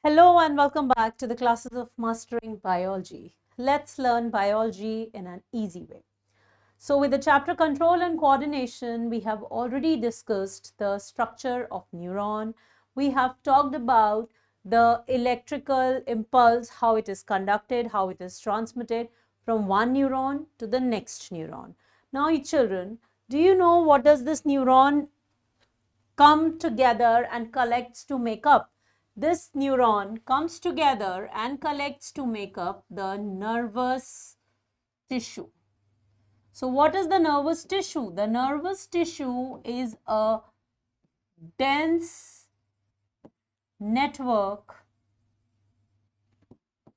Hello and welcome back to the classes of Mastering Biology. Let's learn biology in an easy way. So with the chapter Control and Coordination, we have already discussed the structure of neuron. We have talked about the electrical impulse, how it is conducted, how it is transmitted from one neuron to the next neuron. Now, children, do you know what does this neuron come together and collects to make up? This neuron comes together and collects to make up the nervous tissue. So what is the nervous tissue? The nervous tissue is a dense network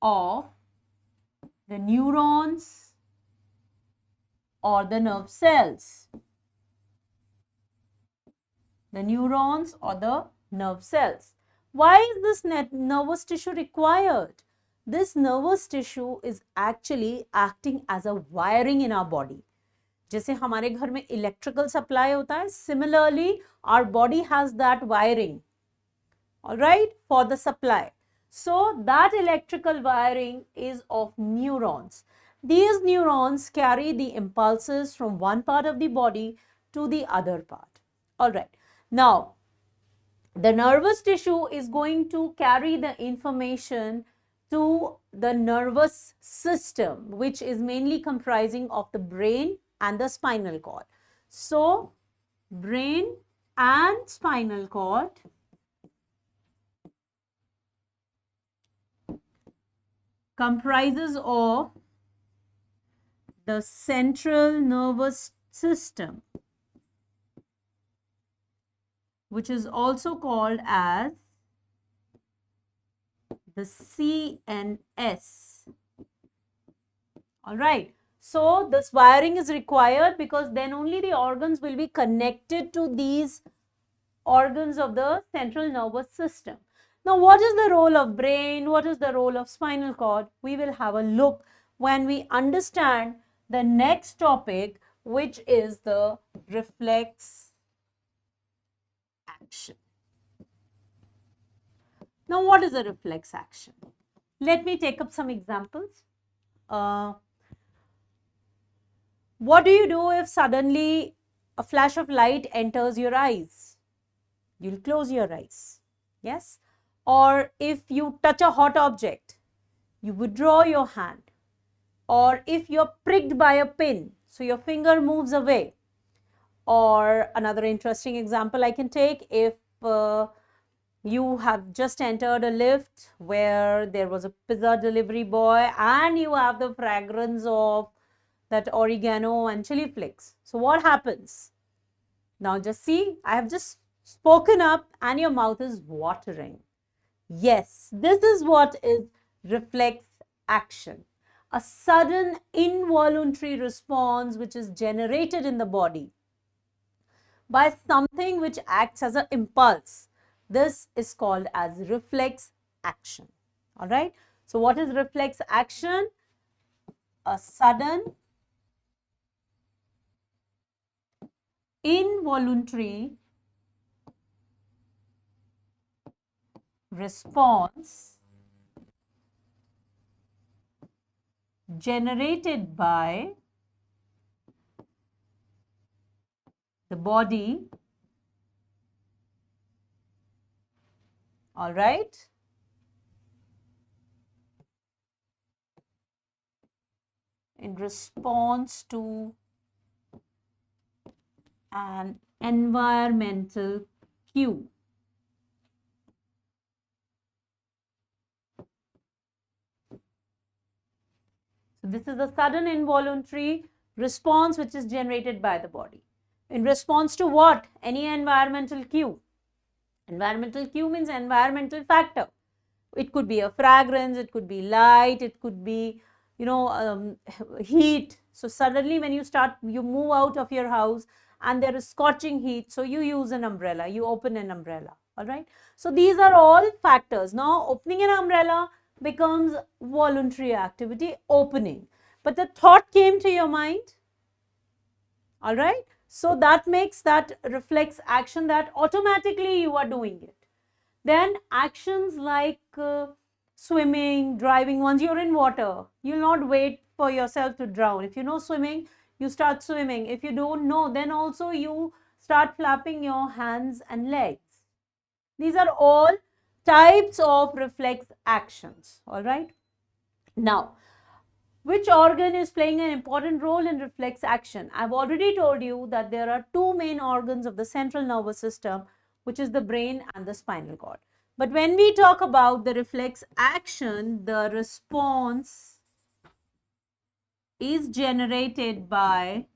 of the neurons or the nerve cells. The neurons or the nerve cells. Why is this nervous tissue required? This nervous tissue is actually acting as a wiring in our body. जैसे हमारे घर में electrical supply होता है, similarly our body has that wiring, all right, for the supply. So that electrical wiring is of neurons. These neurons carry the impulses from one part of the body to the other part, all right. Now, the nervous tissue is going to carry the information to the nervous system, which is mainly comprising of the brain and the spinal cord. So, brain and spinal cord comprises of the central nervous system, which is also called as the CNS. All right. So this wiring is required because then only the organs will be connected to these organs of the central nervous system. Now, what is the role of brain? What is the role of spinal cord? We will have a look when we understand the next topic, which is the reflex action. Now, what is a reflex action? Let me take up some examples. What do you do if suddenly a flash of light enters your eyes? You'll close your eyes, yes? Or if you touch a hot object, you withdraw your hand. Or if you're pricked by a pin, so your finger moves away. Or another interesting example I can take, if you have just entered a lift where there was a pizza delivery boy and you have the fragrance of that oregano and chili flakes. So what happens? Now just see, I have just spoken up and your mouth is watering. Yes, this is what is reflex action. A sudden involuntary response which is generated in the body by something which acts as an impulse. This is called as reflex action. All right. So what is reflex action? A sudden involuntary response generated by the body, all right, in response to an environmental cue. So this is a sudden involuntary response which is generated by the body. In response to what? Any environmental cue. Environmental cue means environmental factor. It could be a fragrance, it could be light, it could be, heat. So suddenly when you move out of your house and there is scorching heat, so you use an umbrella, you open an umbrella, all right. So these are all factors. Now opening an umbrella becomes voluntary activity, opening, but the thought came to your mind, all right. So that makes that reflex action that automatically you are doing it. Then actions like swimming, driving, once you're in water, you'll not wait for yourself to drown. If you know swimming, you start swimming. If you don't know, then also you start flapping your hands and legs. These are all types of reflex actions. All right. Now, which organ is playing an important role in reflex action? I've already told you that there are two main organs of the central nervous system, which is the brain and the spinal cord. But when we talk about the reflex action, the response is generated by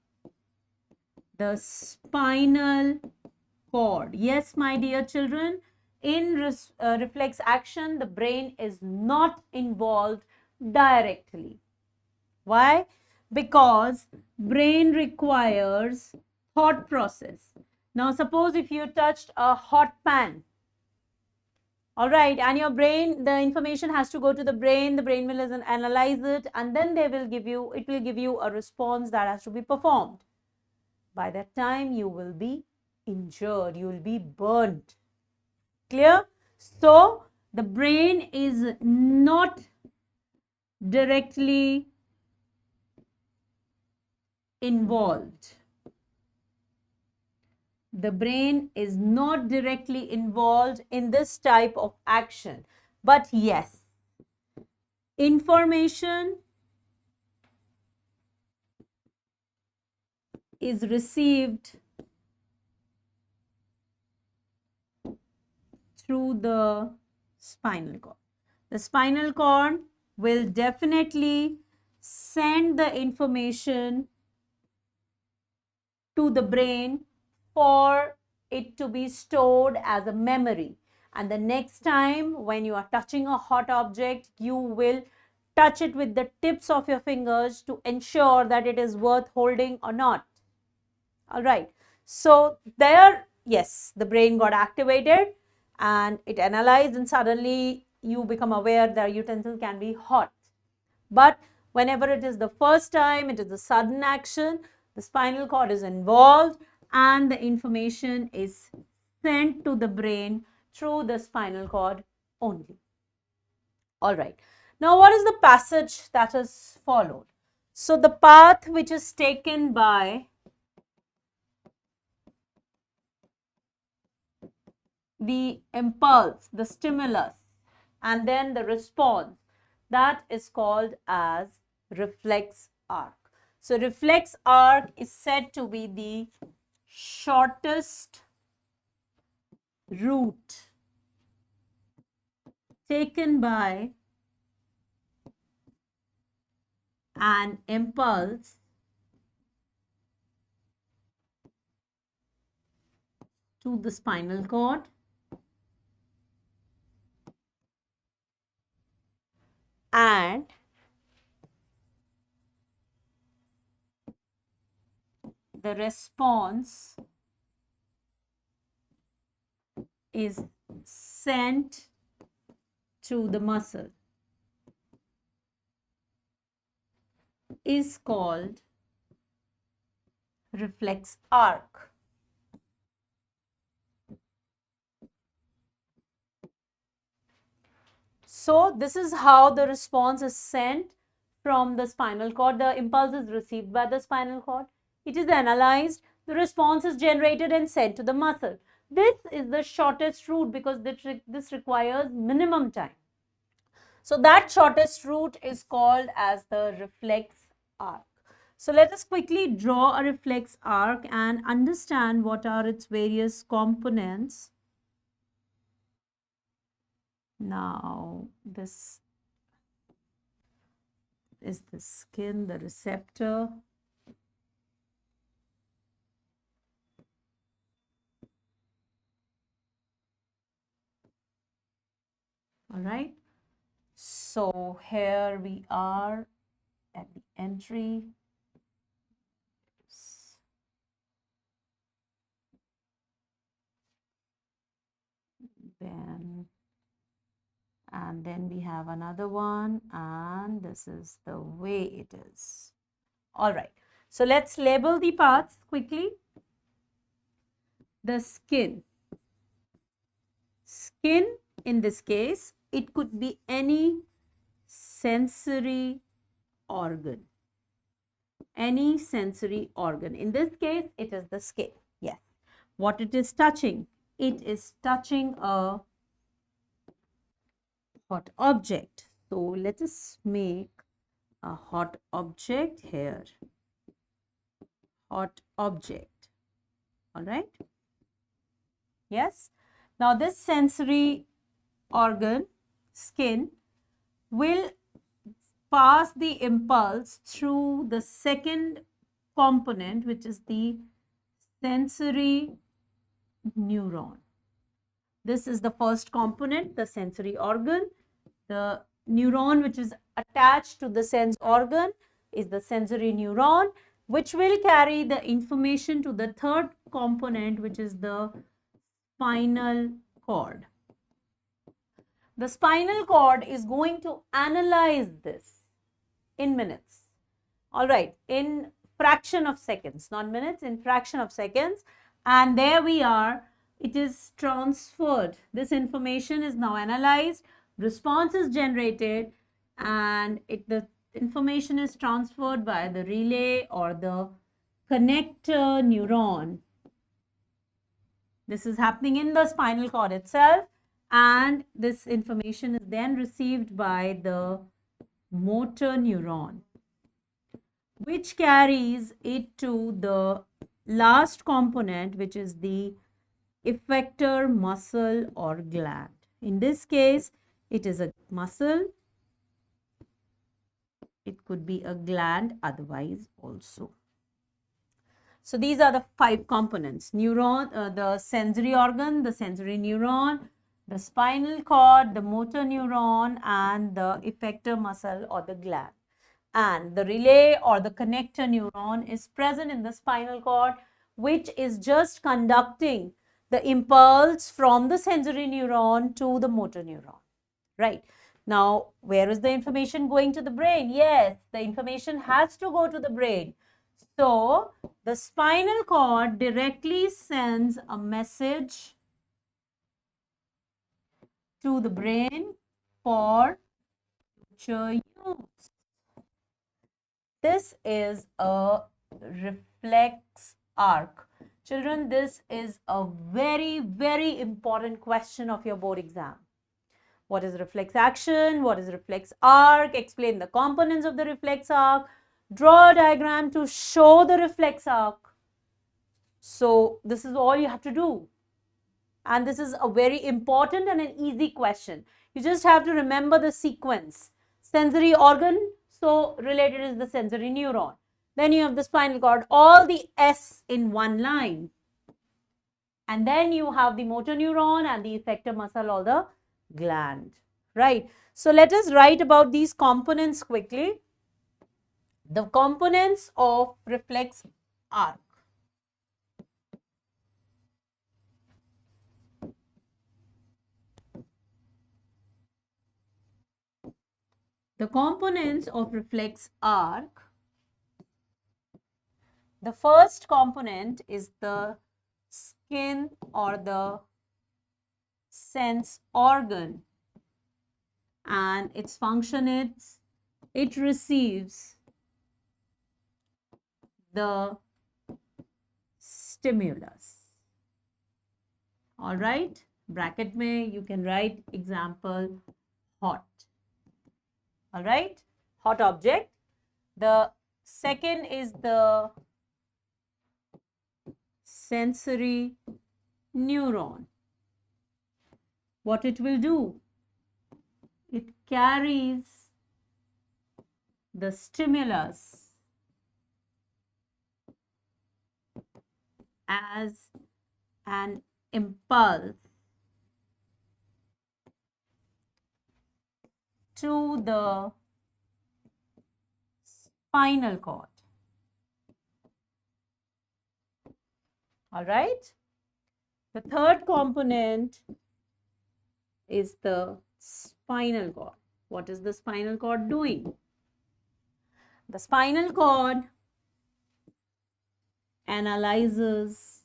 the spinal cord. Yes, my dear children, in reflex action, the brain is not involved directly. Why? Because brain requires thought process. Now, suppose if you touched a hot pan, all right, and your brain, the information has to go to the brain will analyze it, and then it will give you a response that has to be performed. By that time, you will be injured, you will be burnt. Clear? So, the brain is not directly involved. The brain is not directly involved in this type of action. But yes, information is received through the spinal cord. The spinal cord will definitely send the information to the brain for it to be stored as a memory. And the next time when you are touching a hot object, you will touch it with the tips of your fingers to ensure that it is worth holding or not. All right. So there, yes, the brain got activated and it analyzed, and suddenly you become aware that utensil can be hot. But whenever it is the first time, it is a sudden action, the spinal cord is involved and the information is sent to the brain through the spinal cord only. All right. Now, what is the passage that is followed? So, the path which is taken by the impulse, the stimulus, and then the response, that is called as reflex arc. So, reflex arc is said to be the shortest route taken by an impulse to the spinal cord and the response is sent to the muscle is called reflex arc. So this is how the response is sent from the spinal cord. The impulse is received by the spinal cord. It is analyzed. The response is generated and sent to the muscle. This is the shortest route because this requires minimum time. So that shortest route is called as the reflex arc. So let us quickly draw a reflex arc and understand what are its various components. Now, this is the skin, the receptor. All right. So here we are at the entry. Then we have another one, and this is the way it is. All right. So let's label the parts quickly. The skin. Skin in this case, it could be any sensory organ. Any sensory organ. In this case, it is the skin. Yes. What it is touching? It is touching a hot object. So let us make a hot object here. Hot object. All right. Yes. Now this sensory organ, skin, will pass the impulse through the second component, which is the sensory neuron. This is the first component, the sensory organ. The neuron which is attached to the sense organ is the sensory neuron, which will carry the information to the third component, which is the spinal cord. The spinal cord is going to analyze this in minutes. All right, in fraction of seconds, not minutes, in fraction of seconds. And there we are. It is transferred. This information is now analyzed, response is generated, and the information is transferred by the relay or the connector neuron. This is happening in the spinal cord itself, and this information is then received by the motor neuron, which carries it to the last component, which is the effector muscle or gland. In this case, it is a muscle. It could be a gland otherwise also. So these are the 5 components: neuron, the sensory organ, the sensory neuron, the spinal cord, the motor neuron, and the effector muscle or the gland. And the relay or the connector neuron is present in the spinal cord, which is just conducting the impulse from the sensory neuron to the motor neuron, right? Now, where is the information going to the brain? Yes, the information has to go to the brain. So, the spinal cord directly sends a message to the brain for future use. This is a reflex arc. Children, this is a very, very important question of your board exam. What is reflex action? What is reflex arc? Explain the components of the reflex arc. Draw a diagram to show the reflex arc. So this is all you have to do. And this is a very important and an easy question. You just have to remember the sequence. Sensory organ, so related is the sensory neuron. Then you have the spinal cord, all the S in one line. And then you have the motor neuron and the effector muscle or the gland, right? So let us write about these components quickly. The components of reflex arc. The components of reflex arc. The first component is the skin or the sense organ, and its function is it receives the stimulus. All right, bracket mein you can write example hot. All right, hot object. The second is the sensory neuron. What it will do? It carries the stimulus as an impulse to the spinal cord. All right. The third component is the spinal cord. What is the spinal cord doing? The spinal cord analyzes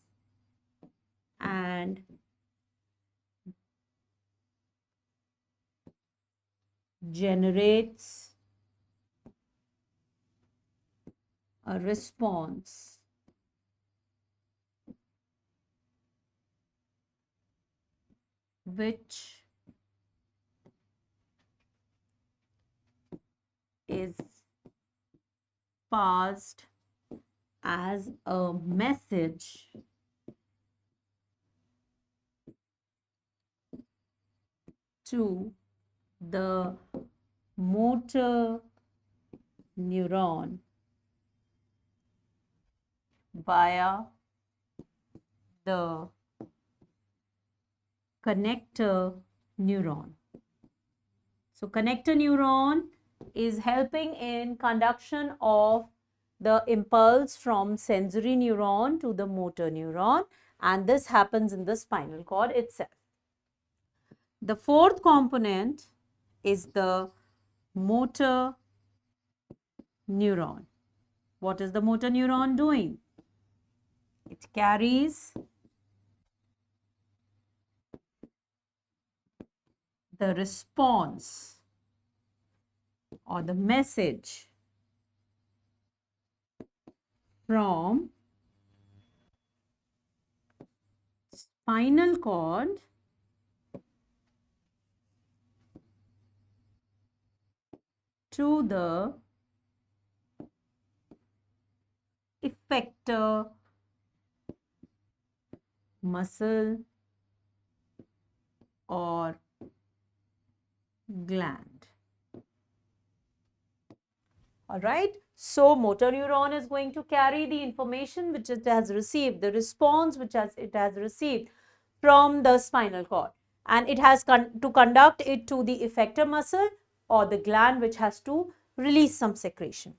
and generates a response which is passed as a message to the motor neuron via the connector neuron. So connector neuron is helping in conduction of the impulse from sensory neuron to the motor neuron, and this happens in the spinal cord itself. The fourth component is the motor neuron. What is the motor neuron doing? It carries the response or the message from spinal cord to the effector muscle or gland. All right. So motor neuron is going to carry the information which it has received, the response which it has received from the spinal cord, and it has to conduct it to the effector muscle or the gland which has to release some secretion.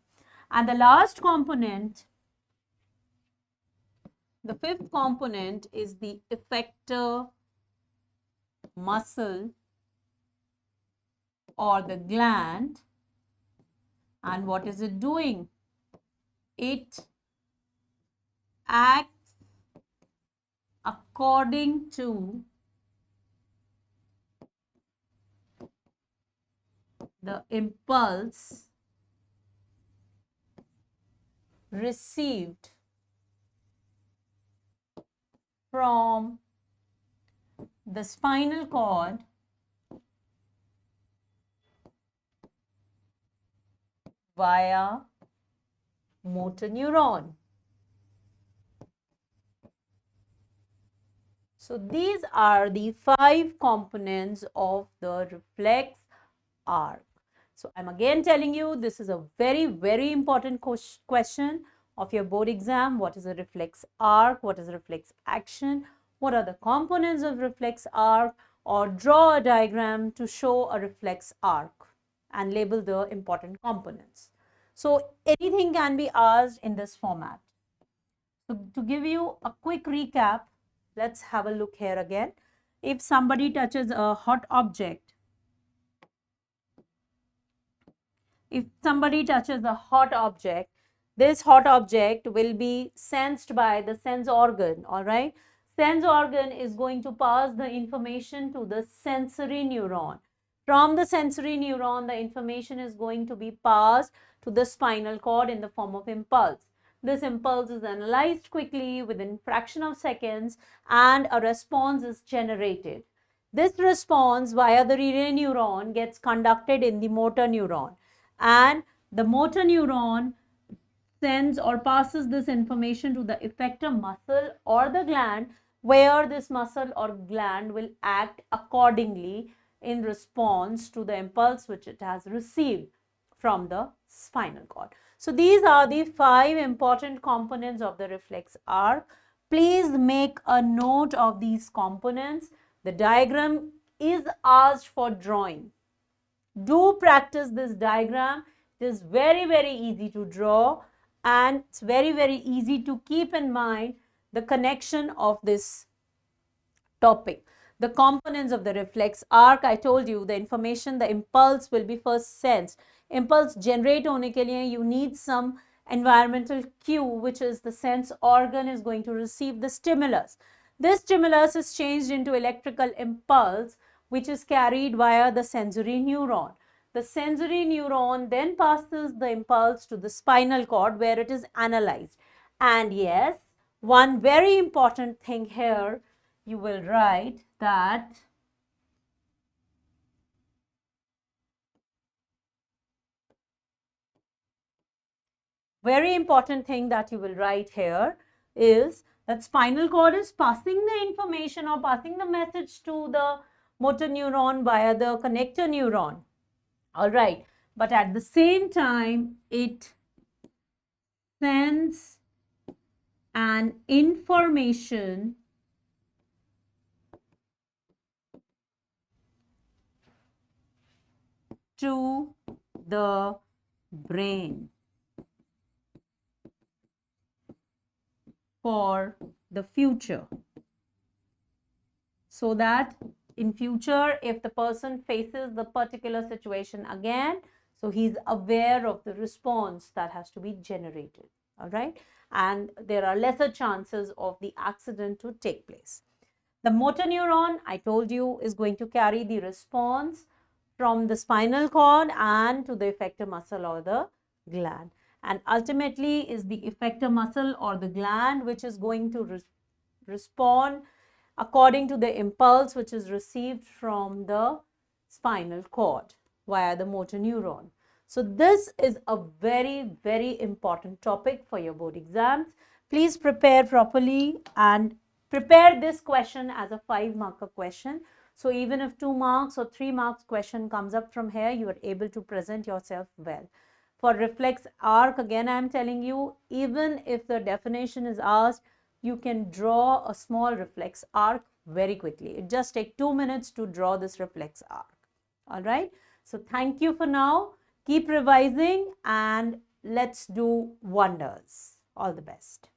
And the last component, the fifth component, is the effector muscle or the gland. And what is it doing? It acts according to the impulse received from the spinal cord via motor neuron. So these are the 5 components of the reflex arc. So I'm again telling you, this is a very, very important question of your board exam. What is a reflex arc? What is a reflex action? What are the components of reflex arc? Or draw a diagram to show a reflex arc and label the important components. So anything can be asked in this format. So to give you a quick recap, let's have a look here again. If somebody touches a hot object, this hot object will be sensed by the sense organ, all right? Sense organ is going to pass the information to the sensory neuron. From the sensory neuron, the information is going to be passed to the spinal cord in the form of impulse. This impulse is analyzed quickly within fraction of seconds and a response is generated. This response via the relay neuron gets conducted in the motor neuron, and the motor neuron sends or passes this information to the effector muscle or the gland, where this muscle or gland will act accordingly in response to the impulse which it has received from the spinal cord. So these are the 5 important components of the reflex arc. Please make a note of these components. The diagram is asked for drawing. Do practice this diagram. It is very, very easy to draw, and it's very, very easy to keep in mind the connection of this topic. The components of the reflex arc, I told you, the information, the impulse will be first sensed. Impulse generate होने के लिए you need some environmental cue, which is the sense organ is going to receive the stimulus. This stimulus is changed into electrical impulse, which is carried via the sensory neuron. the sensory neuron then passes the impulse to the spinal cord where it is analyzed. And yes, one very important thing here, you will write that very important thing that you will write here is that spinal cord is passing the information or passing the message to the motor neuron via the connector neuron. All right. But at the same time, it sends an information to the brain for the future, so that in future if the person faces the particular situation again, so he's aware of the response that has to be generated. All right, and there are lesser chances of the accident to take place. The motor neuron, I told you, is going to carry the response from the spinal cord and to the effector muscle or the gland, and ultimately is the effector muscle or the gland which is going to respond according to the impulse which is received from the spinal cord via the motor neuron. So this is a very, very important topic for your board exams. Please prepare properly and prepare this question as a 5-marker question. So even if 2 marks or 3 marks question comes up from here, you are able to present yourself well. For reflex arc, again I am telling you, even if the definition is asked, you can draw a small reflex arc very quickly. It just takes 2 minutes to draw this reflex arc. All right. So thank you for now. Keep revising and let's do wonders. All the best.